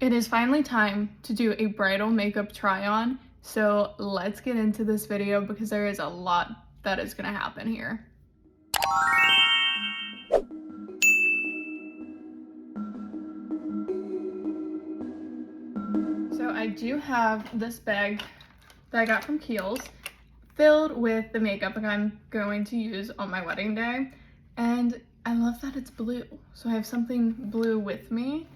It is finally time to do a bridal makeup try on, so let's get into this video because there is a lot that is going to happen here. So I do have this bag that I got from Kiehl's filled with the makeup that I'm going to use on my wedding day, and I love that it's blue, so I have something blue with me.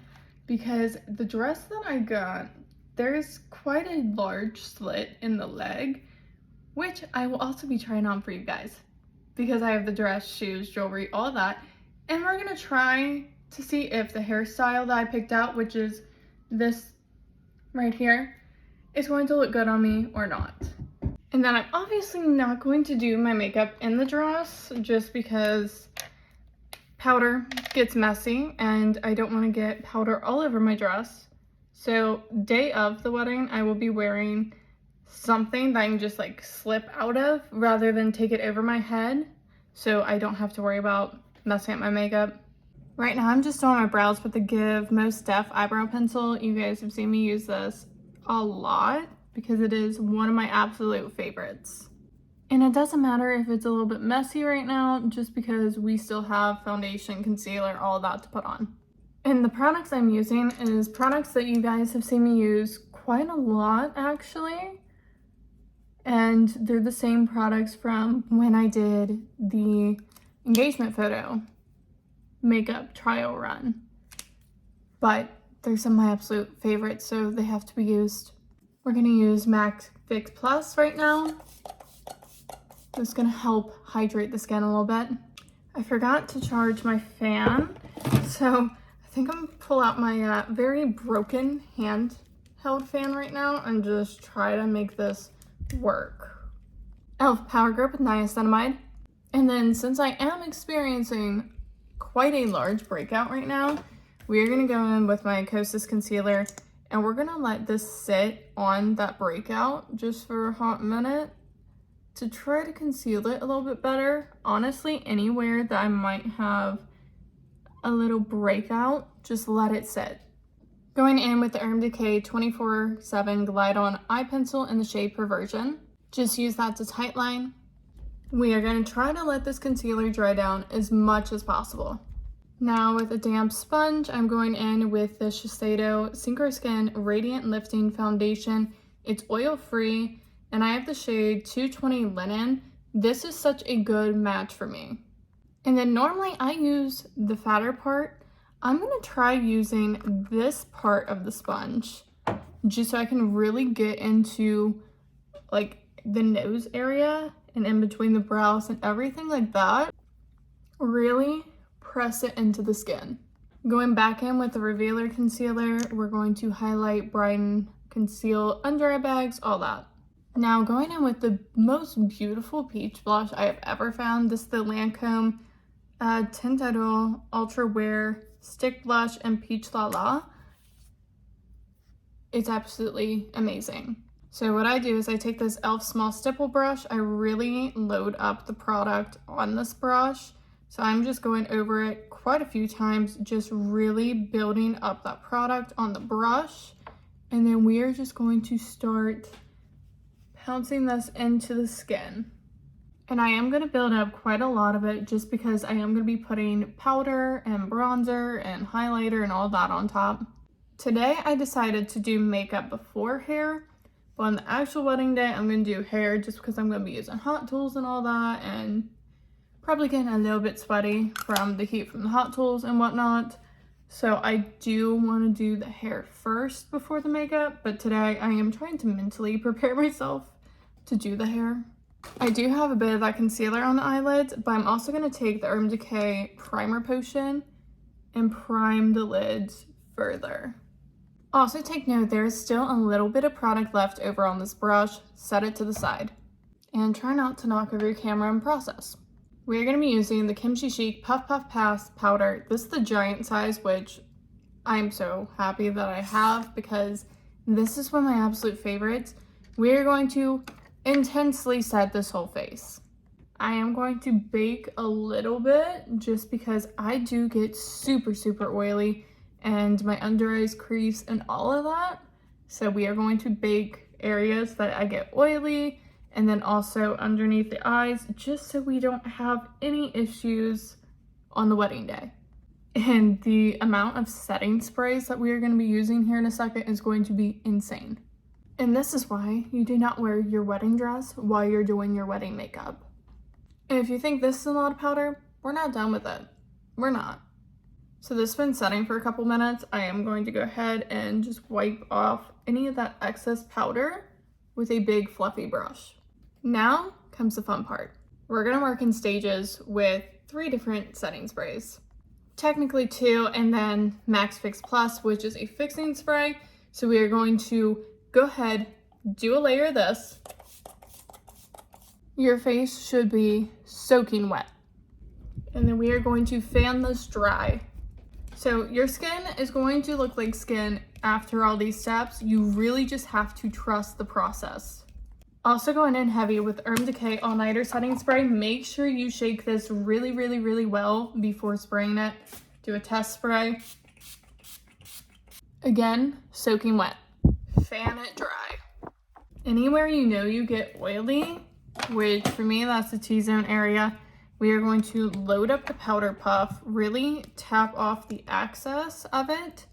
Because the dress that I got, there's quite a large slit in the leg, which I will also be trying on for you guys because I have the dress, shoes, jewelry, all that. And we're gonna try to see if the hairstyle that I picked out, which is this right here, is going to look good on me or not. And then I'm obviously not going to do my makeup in the dress just because powder gets messy and I don't want to get powder all over my dress. So day of the wedding, I will be wearing something that I can just like slip out of rather than take it over my head, so I don't have to worry about messing up my makeup. Right now I'm just doing my brows with the Give Most Def eyebrow pencil. You guys have seen me use this a lot because it is one of my absolute favorites. And it doesn't matter if it's a little bit messy right now, just because we still have foundation, concealer, all that to put on. And the products I'm using is products that you guys have seen me use quite a lot, actually. And they're the same products from when I did the engagement photo makeup trial run. But they're some of my absolute favorites, so they have to be used. We're gonna use MAC Fix Plus right now. It's gonna help hydrate the skin a little bit. I forgot to charge my fan, so I think I'm gonna pull out my very broken handheld fan right now and just try to make this work. e.l.f. Power Grip with niacinamide. And then since I am experiencing quite a large breakout right now, we are gonna go in with my Kosas concealer and we're gonna let this sit on that breakout just for a hot minute to try to conceal it a little bit better. Honestly, anywhere that I might have a little breakout, just let it sit. Going in with the Urban Decay 24/7 Glide On Eye Pencil in the shade Perversion. Just use that to tightline. We are going to try to let this concealer dry down as much as possible. Now with a damp sponge, I'm going in with the Shiseido Synchro Skin Radiant Lifting Foundation. It's oil-free, and I have the shade 220 Linen. This is such a good match for me. And then normally I use the fatter part. I'm gonna try using this part of the sponge just so I can really get into like the nose area and in between the brows and everything like that. Really press it into the skin. Going back in with the Revealer Concealer, we're going to highlight, brighten, conceal under eye bags, all that. Now going in with the most beautiful peach blush I have ever found. This is the Lancome Tint Idol Ultra Wear Stick Blush and Peach La La. It's absolutely amazing. So what I do is I take this e.l.f. small stipple brush. I really load up the product on this brush. So I'm just going over it quite a few times, just really building up that product on the brush. And then we are just going to start pouncing this into the skin. And I am going to build up quite a lot of it just because I am going to be putting powder and bronzer and highlighter and all that on top. Today I decided to do makeup before hair, but on the actual wedding day I'm going to do hair just because I'm going to be using hot tools and all that and probably getting a little bit sweaty from the heat from the hot tools and whatnot. So I do want to do the hair first before the makeup, but today I am trying to mentally prepare myself to do the hair. I do have a bit of that concealer on the eyelids, but I'm also going to take the Urban Decay Primer Potion and prime the lids further. Also take note, there is still a little bit of product left over on this brush. Set it to the side. And try not to knock over your camera in process. We are going to be using the Kimchi Chic Puff Puff Pass powder. This is the giant size, which I'm so happy that I have because this is one of my absolute favorites. We are going to intensely set this whole face. I am going to bake a little bit just because I do get super oily and my under eyes crease and all of that. So we are going to bake areas that I get oily and then also underneath the eyes, just so we don't have any issues on the wedding day. And the amount of setting sprays that we are going to be using here in a second is going to be insane. And this is why you do not wear your wedding dress while you're doing your wedding makeup. And if you think this is a lot of powder, we're not done with it. We're not. So this has been setting for a couple minutes. I am going to go ahead and just wipe off any of that excess powder with a big fluffy brush. Now comes the fun part. We're going to work in stages with 3 different setting sprays. Technically 2, and then Max Fix Plus, which is a fixing spray. So we are going to go ahead, do a layer of this. Your face should be soaking wet. And then we are going to fan this dry. So your skin is going to look like skin after all these steps. You really just have to trust the process. Also going in heavy with Urban Decay All Nighter Setting Spray. Make sure you shake this really, really, really well before spraying it. Do a test spray. Again, soaking wet. Fan it dry. Anywhere you know you get oily, which for me that's the T-zone area, we are going to load up the powder puff, really tap off the excess of it,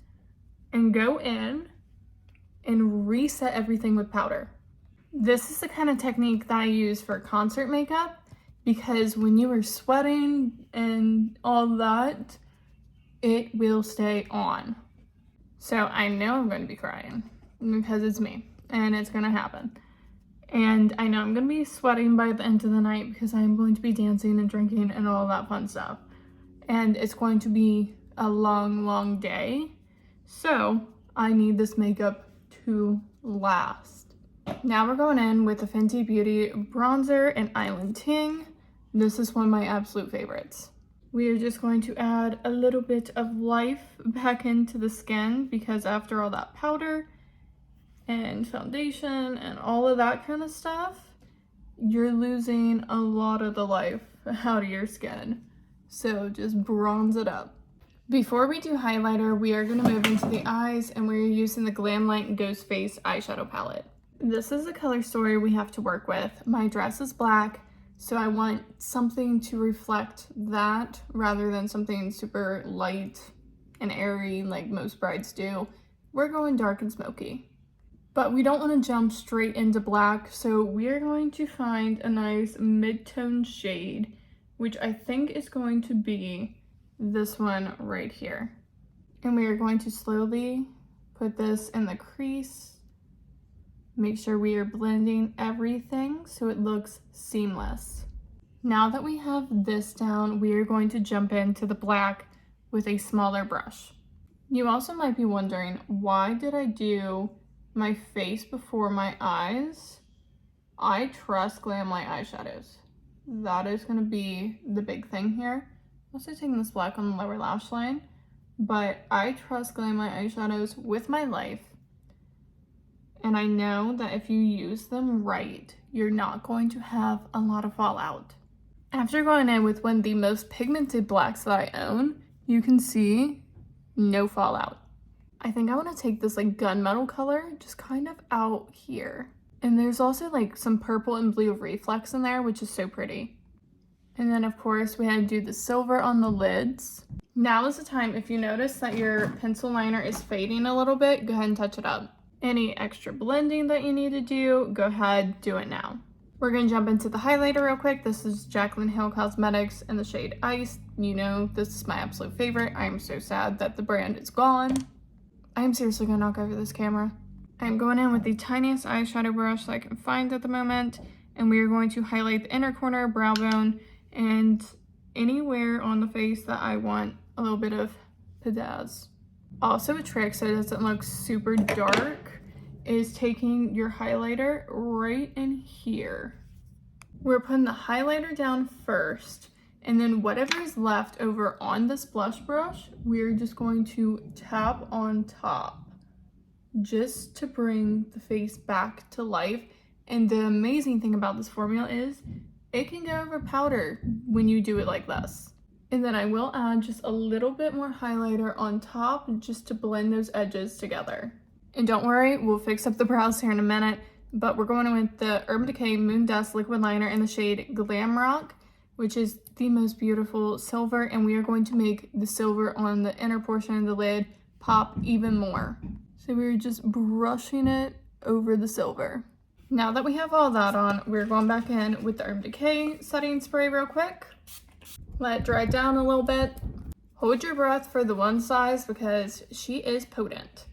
and go in and reset everything with powder. This is the kind of technique that I use for concert makeup, because when you are sweating and all that, it will stay on. So I know I'm going to be crying because it's me and it's going to happen. And I know I'm going to be sweating by the end of the night because I'm going to be dancing and drinking and all that fun stuff. And it's going to be a long, long day. So I need this makeup to last. Now we're going in with the Fenty Beauty Bronzer and Island Ting. This is one of my absolute favorites. We are just going to add a little bit of life back into the skin, because after all that powder and foundation and all of that kind of stuff, you're losing a lot of the life out of your skin. So just bronze it up. Before we do highlighter, we are going to move into the eyes, and we're using the Glam Light Ghost Face eyeshadow palette. This is the color story we have to work with. My dress is black, so I want something to reflect that rather than something super light and airy like most brides do. We're going dark and smoky. But we don't want to jump straight into black, so we're going to find a nice mid-tone shade, which I think is going to be this one right here. And we are going to slowly put this in the crease. Make sure we are blending everything so it looks seamless. Now that we have this down, we are going to jump into the black with a smaller brush. You also might be wondering, why did I do my face before my eyes? I trust Glam Light eyeshadows. That is going to be the big thing here. I'm also taking this black on the lower lash line, but I trust Glam Light eyeshadows with my life. And I know that if you use them right, you're not going to have a lot of fallout. After going in with one of the most pigmented blacks that I own, you can see no fallout. I think I want to take this like gunmetal color just kind of out here. And there's also like some purple and blue reflex in there, which is so pretty. And then of course we had to do the silver on the lids. Now is the time, if you notice that your pencil liner is fading a little bit, go ahead and touch it up. Any extra blending that you need to do, go ahead, do it now. We're going to jump into the highlighter real quick. This is Jaclyn Hill Cosmetics in the shade Ice. You know, this is my absolute favorite. I am so sad that the brand is gone. I am seriously going to knock over this camera. I'm going in with the tiniest eyeshadow brush that I can find at the moment, and we are going to highlight the inner corner, brow bone, and anywhere on the face that I want a little bit of pizzazz. Also a trick so it doesn't look super dark is taking your highlighter right in here. We're putting the highlighter down first, and then whatever is left over on this blush brush, we're just going to tap on top just to bring the face back to life. And the amazing thing about this formula is it can go over powder when you do it like this. And then I will add just a little bit more highlighter on top just to blend those edges together. And don't worry, we'll fix up the brows here in a minute, but we're going with the Urban Decay Moon Dust Liquid Liner in the shade Glam Rock, which is the most beautiful silver, and we are going to make the silver on the inner portion of the lid pop even more. So we're just brushing it over the silver. Now that we have all that on, we're going back in with the Urban Decay setting spray real quick. Let it dry down a little bit. Hold your breath for the one size because she is potent.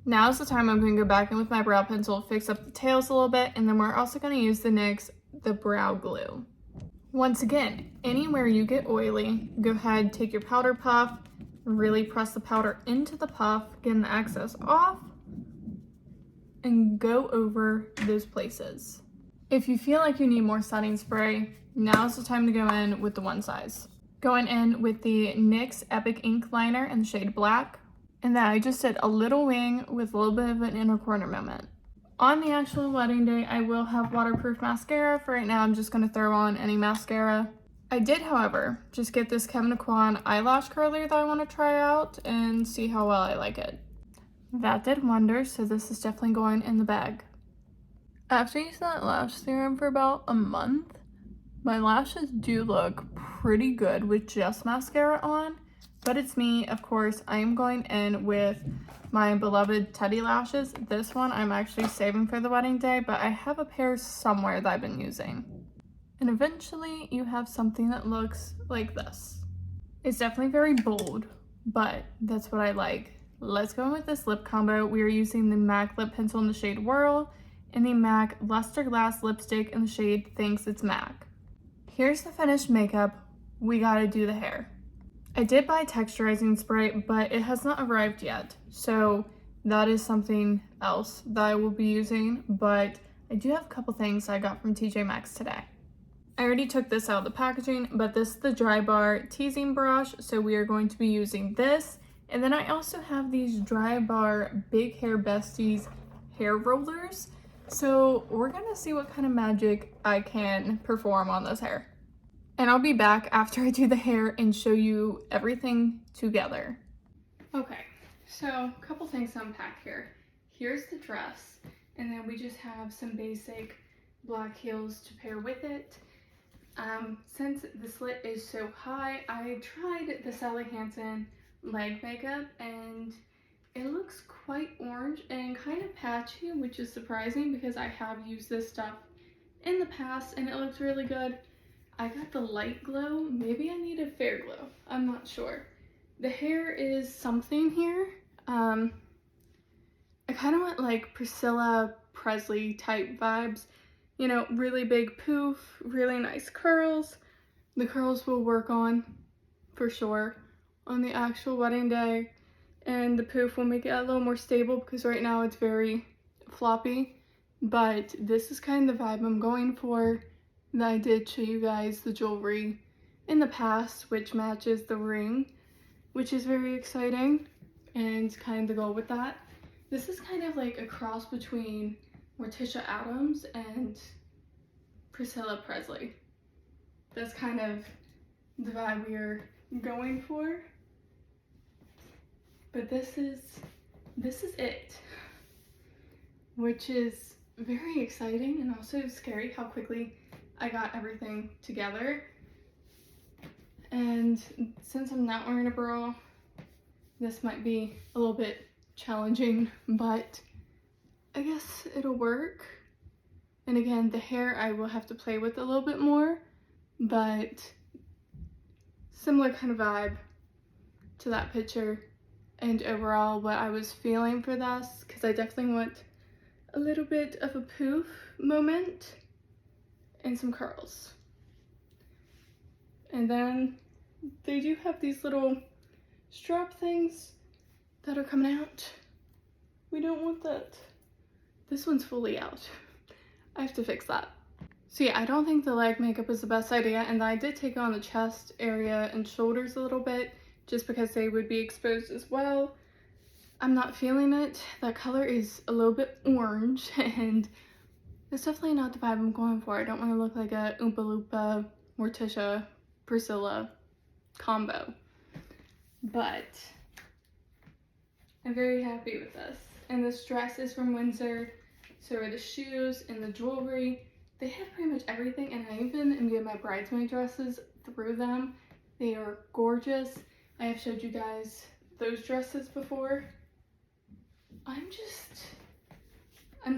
Now's the time I'm going to go back in with my brow pencil, fix up the tails a little bit, and then we're also going to use the NYX The Brow Glue. Once again, anywhere you get oily, go ahead, take your powder puff, really press the powder into the puff, getting the excess off, and go over those places. If you feel like you need more setting spray, now's the time to go in with the one size. Going in with the NYX Epic Ink Liner in the shade Black, and then I just did a little wing with a little bit of an inner corner moment. On the actual wedding day, I will have waterproof mascara. For right now, I'm just going to throw on any mascara. I did, however, just get this Kevyn Aucoin eyelash curler that I want to try out and see how well I like it. That did wonders, so this is definitely going in the bag. After using that lash serum for about a month, my lashes do look pretty good with just mascara on, but it's me, of course. I am going in with my beloved Teddy lashes. This one I'm actually saving for the wedding day, but I have a pair somewhere that I've been using. And eventually you have something that looks like this. It's definitely very bold, but that's what I like. Let's go in with this lip combo. We are using the MAC lip pencil in the shade Whirl and the MAC Luster Glass lipstick in the shade Thinks It's MAC. Here's the finished makeup. We gotta do the hair. I did buy texturizing spray, but it has not arrived yet. So that is something else that I will be using, but I do have a couple things I got from TJ Maxx today. I already took this out of the packaging, but this is the Dry Bar teasing brush, so we are going to be using this. And then I also have these Dry Bar Big Hair Besties hair rollers. So we're gonna see what kind of magic I can perform on this hair. And I'll be back after I do the hair and show you everything together. Okay, so a couple things to unpack here. Here's the dress, and then we just have some basic black heels to pair with it. Since the slit is so high, I tried the Sally Hansen leg makeup and it looks quite orange and kind of patchy, which is surprising because I have used this stuff in the past and it looks really good. I got the light glow. Maybe I need a fair glow. I'm not sure. The hair is something here. I kind of went like Priscilla Presley type vibes. You know, really big poof, really nice curls. The curls will work on, for sure, on the actual wedding day. And the poof will make it a little more stable because right now it's very floppy. But this is kind of the vibe I'm going for. That I did show you guys the jewelry in the past, which matches the ring, which is very exciting and kind of the goal with that. This is kind of like a cross between Morticia Addams and Priscilla Presley. That's kind of the vibe we're going for. But this is it, which is very exciting and also scary how quickly I got everything together. And since I'm not wearing a bra, this might be a little bit challenging, but I guess it'll work. And again, the hair I will have to play with a little bit more, but similar kind of vibe to that picture. And overall, what I was feeling for this, because I definitely want a little bit of a poof moment and some curls. And then they do have these little strap things that are coming out. We don't want that. This one's fully out. I have to fix that. So yeah, I don't think the leg makeup is the best idea, and I did take on the chest area and shoulders a little bit just because they would be exposed as well. I'm not feeling it. That color is a little bit orange and it's definitely not the vibe I'm going for. I don't want to look like a Oompa Loompa, Morticia, Priscilla combo. But I'm very happy with this. And this dress is from Windsor. So are the shoes and the jewelry. They have pretty much everything, and I even am getting my bridesmaid dresses through them. They are gorgeous. I have showed you guys those dresses before. I'm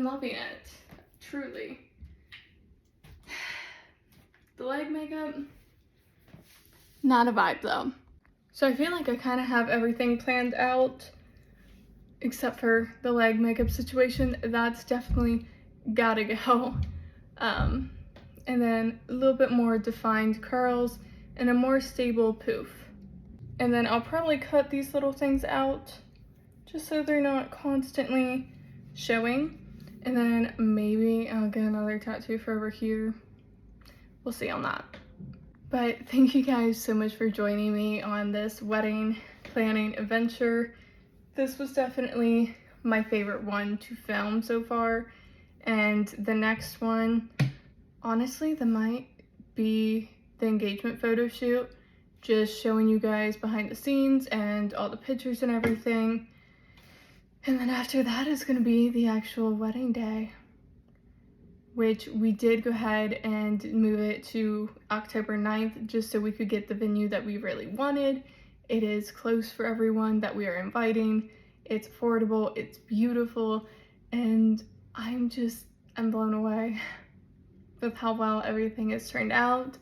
loving it, truly. The leg makeup, not a vibe though. So I feel like I kind of have everything planned out except for the leg makeup situation. That's definitely gotta go. And then a little bit more defined curls and a more stable poof. And then I'll probably cut these little things out just so they're not constantly showing. And then maybe I'll get another tattoo for over here. We'll see on that. But thank you guys so much for joining me on this wedding planning adventure. This was definitely my favorite one to film so far. And the next one, honestly, that might be the engagement photo shoot. Just showing you guys behind the scenes and all the pictures and everything. And then after that is going to be the actual wedding day, which we did go ahead and move it to October 9th just so we could get the venue that we really wanted. It is close for everyone that we are inviting. It's affordable, it's beautiful, and I'm blown away with how well everything has turned out.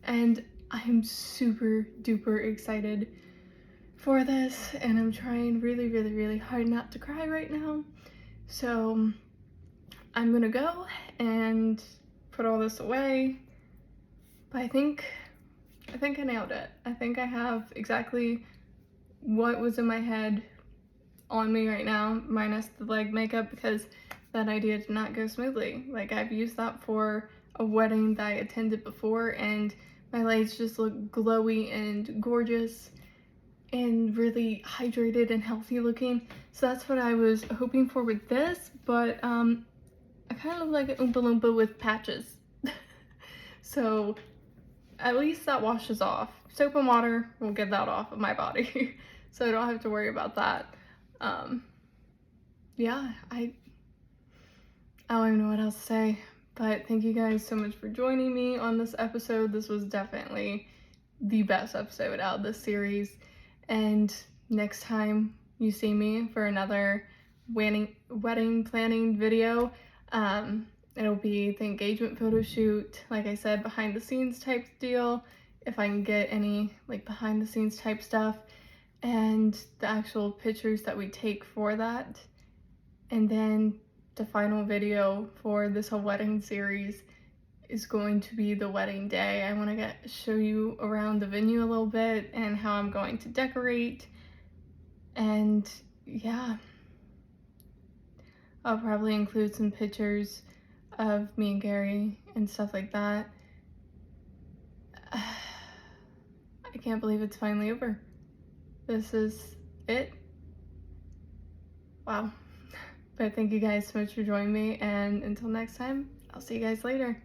And I'm super duper excited for this, and I'm trying really, really, really hard not to cry right now. So I'm gonna go and put all this away. But I think I nailed it. I think I have exactly what was in my head on me right now, minus the leg makeup, because that idea did not go smoothly. Like, I've used that for a wedding that I attended before, and my legs just look glowy and gorgeous and really hydrated and healthy looking. So that's what I was hoping for with this, but I kind of look like an Oompa Loompa with patches. So at least that washes off. Soap and water will get that off of my body. So I don't have to worry about that. Yeah, I don't even know what else to say. But thank you guys so much for joining me on this episode. This was definitely the best episode out of this series. And next time you see me for another wedding planning video, it'll be the engagement photo shoot, like I said, behind the scenes type deal, if I can get any like behind the scenes type stuff, and the actual pictures that we take for that. And then the final video for this whole wedding series is going to be the wedding day. I want to show you around the venue a little bit and how I'm going to decorate. And yeah, I'll probably include some pictures of me and Gary and stuff like that. I can't believe it's finally over. This is it. Wow. But thank you guys so much for joining me, and until next time, I'll see you guys later.